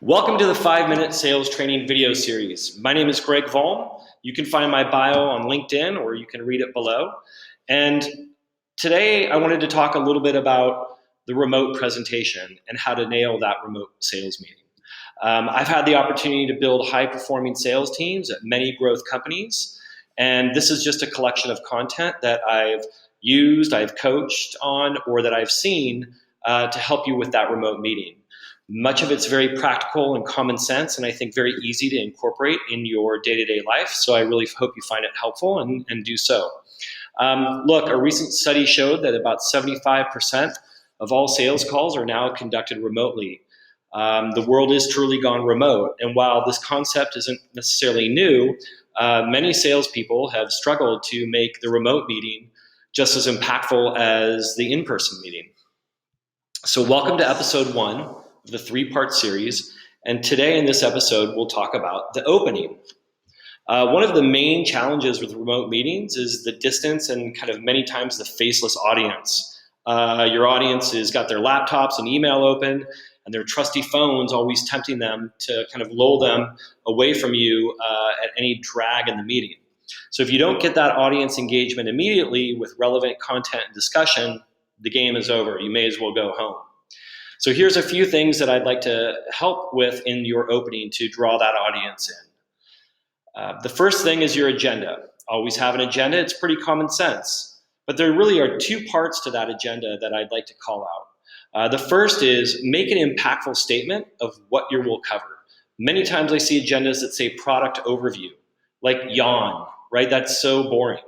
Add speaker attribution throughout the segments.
Speaker 1: Welcome to the 5-Minute Sales Training video series. My name is Greg Volm. You can find my bio on LinkedIn or you can read it below. And today I wanted to talk a little bit about the remote presentation and how to nail that remote sales meeting. I've had the opportunity to build high-performing sales teams at many growth companies, and this is just a collection of content that I've used, I've coached on, or that I've seen to help you with that remote meeting. Much of it's very practical and common sense, and I think very easy to incorporate in your day-to-day life. So I really hope you find it helpful and do so. Look, a recent study showed that about 75% of all sales calls are now conducted remotely. The world is truly gone remote, and while this concept isn't necessarily new, many salespeople have struggled to make the remote meeting just as impactful as the in-person meeting. So welcome to episode 1 of the 3-part series, and today in this episode we'll talk about the opening. One of the main challenges with remote meetings is the distance and kind of many times the faceless audience. Your audience has got their laptops and email open and their trusty phones always tempting them to kind of lull them away from you at any drag in the meeting. So if you don't get that audience engagement immediately with relevant content and discussion, the game is over. You may as well go home. So here's a few things that I'd like to help with in your opening to draw that audience in. The first thing is your agenda. Always have an agenda. It's pretty common sense. But there really are 2 parts to that agenda that I'd like to call out. The first is make an impactful statement of what you will cover. Many times I see agendas that say product overview, like yawn, right? That's so boring.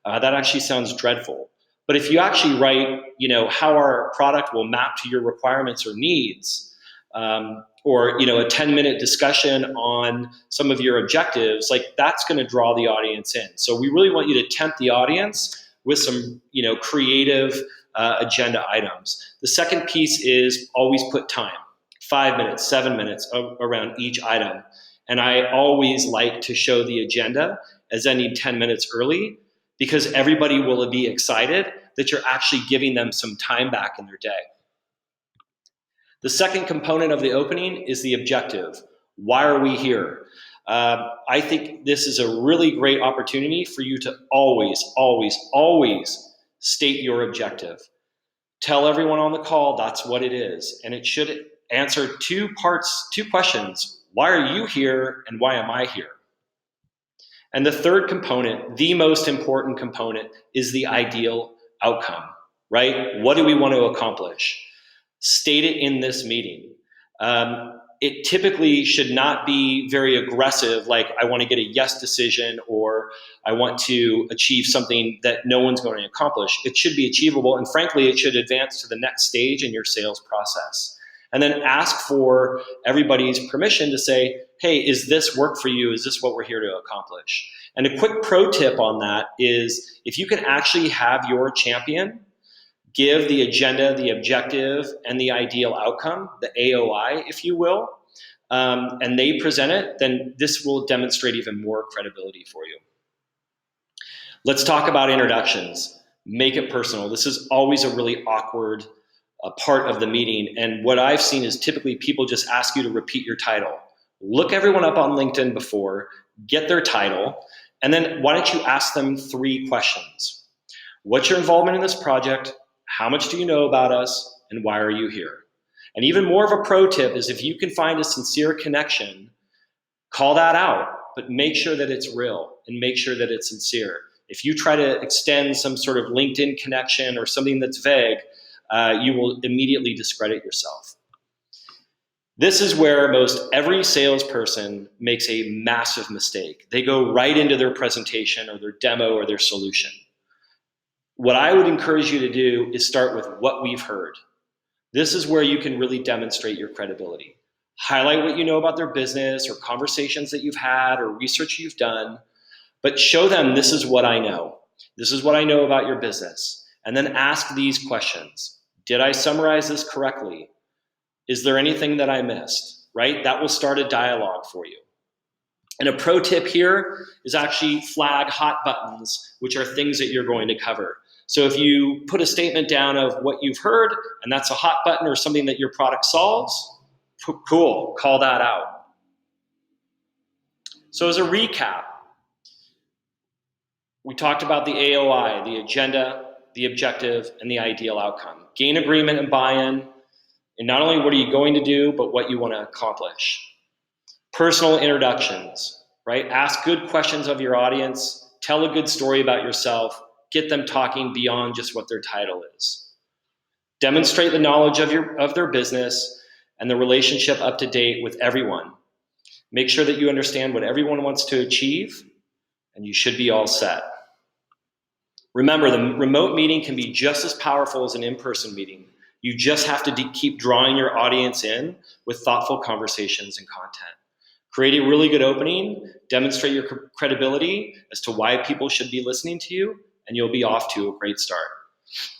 Speaker 1: That actually sounds dreadful. But if you actually write, how our product will map to your requirements or needs, or a 10-minute discussion on some of your objectives, like that's going to draw the audience in. So we really want you to tempt the audience with some, creative agenda items. The second piece is always put time, 5 minutes, 7 minutes around each item. And I always like to show the agenda as ending 10 minutes early, because everybody will be excited that you're actually giving them some time back in their day. The second component of the opening is the objective. Why are we here? I think this is a really great opportunity for you to always, always, always state your objective. Tell everyone on the call that's what it is. And it should answer 2 questions. Why are you here and why am I here? And the third component, the most important component, is the ideal outcome, right? What do we want to accomplish? State it in this meeting. It typically should not be very aggressive, like I want to get a yes decision or I want to achieve something that no one's going to accomplish. It should be achievable, and frankly, it should advance to the next stage in your sales process. And then ask for everybody's permission to say, hey, is this work for you? Is this what we're here to accomplish? And a quick pro tip on that is if you can actually have your champion give the agenda, the objective, and the ideal outcome, the AOI, if you will, and they present it, then this will demonstrate even more credibility for you. Let's talk about introductions. Make it personal. This is always a really awkward part of the meeting. And what I've seen is typically people just ask you to repeat your title. Look everyone up on LinkedIn before, get their title, and then why don't you ask them 3 questions? What's your involvement in this project? How much do you know about us? And why are you here? And even more of a pro tip is if you can find a sincere connection, call that out, but make sure that it's real and make sure that it's sincere. If you try to extend some sort of LinkedIn connection or something that's vague, you will immediately discredit yourself. This is where most every salesperson makes a massive mistake. They go right into their presentation or their demo or their solution. What I would encourage you to do is start with what we've heard. This is where you can really demonstrate your credibility. Highlight what you know about their business or conversations that you've had or research you've done, but show them this is what I know. This is what I know about your business. And then ask these questions. Did I summarize this correctly? Is there anything that I missed, right? That will start a dialogue for you. And a pro tip here is actually flag hot buttons, which are things that you're going to cover. So if you put a statement down of what you've heard, and that's a hot button or something that your product solves, Cool, call that out. So as a recap, we talked about the AOI, the agenda, the objective, and the ideal outcome. Gain agreement and buy-in, and not only what are you going to do, but what you want to accomplish. Personal introductions, right? Ask good questions of your audience, tell a good story about yourself, get them talking beyond just what their title is. Demonstrate the knowledge of their business and the relationship up to date with everyone. Make sure that you understand what everyone wants to achieve, and you should be all set. Remember, the remote meeting can be just as powerful as an in-person meeting. You just have to keep drawing your audience in with thoughtful conversations and content. Create a really good opening, demonstrate your credibility as to why people should be listening to you, and you'll be off to a great start.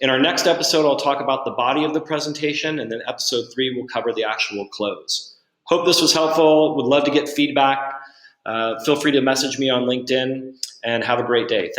Speaker 1: In our next episode, I'll talk about the body of the presentation, and then episode 3 will cover the actual close. Hope this was helpful. Would love to get feedback. Feel free to message me on LinkedIn, and have a great day. Thank you.